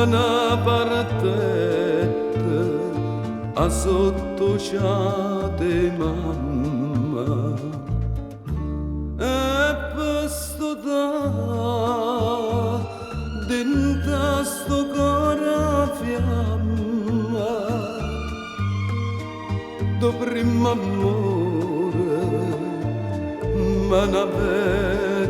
una partetta a sottociate mamma e per sto da dentro sto cuore a fiamma do primo amore ma n'avetta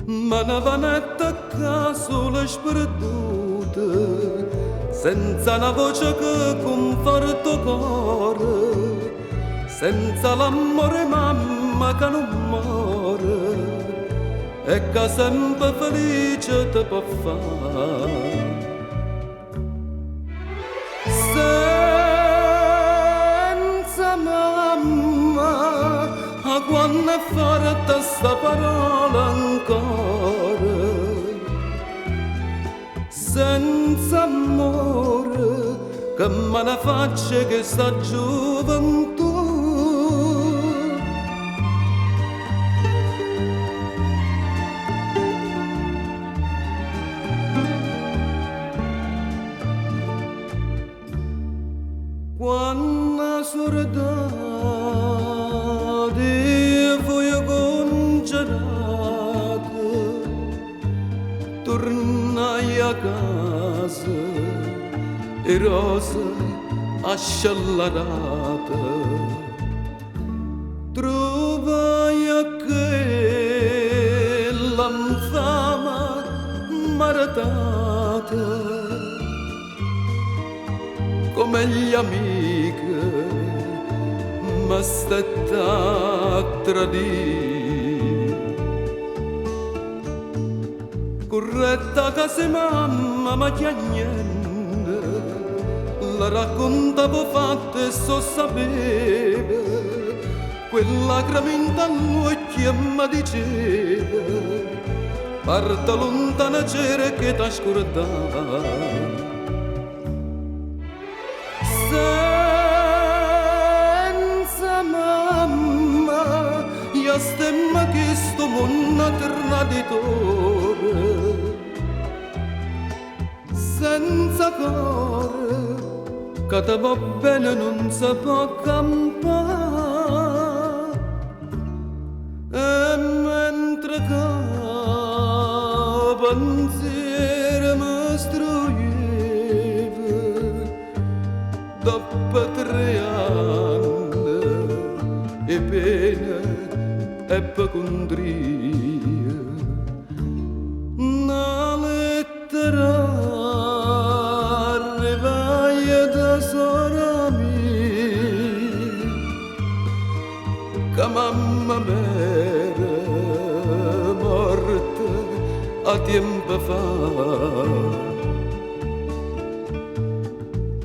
ma una vanetta a caso le sperdute senza una voce che conforta il cuore senza l'amore mamma che non muore e che sempre felice ti può fare senza mamma a quando è forte sta parola ancora senza amore che me ne faccia che sta gioventù quando sorda tornai a casa e rose asciallarate trovai a che l'infama maritata come gli amiche m'astetta a tradire corretta che se mamma ma che niente la raccontavo fatta e so sapeva quella graminta all'occhio mi diceva parta lontana c'era che t'ha scordato senza mamma io stemma che sto mondo traditore senza cuore che ti va bene non si può campare e mentre che pensiero mi struiva dopo 3 anni e pena e ipocondria una lettera arrivai da sora mia che mamma m'era morta a tempo fa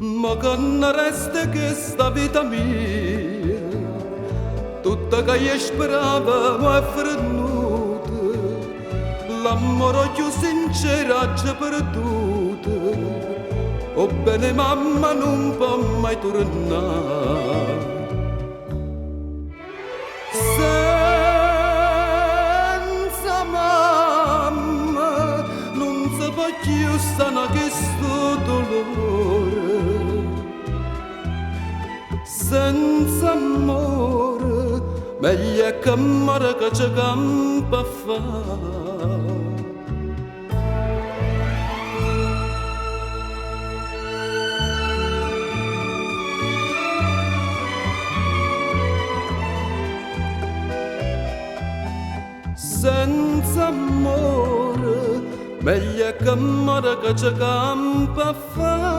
ma che non resta che sta vita mia tutta che io speravo ma è frenuta l'amore più sincero c'è perduto o bene mamma non può mai tornare senza mamma non si può più sana che sto dolore senza amore meglio che amore che c'è campo a fare senza amore meglio che amore che c'è campo a fare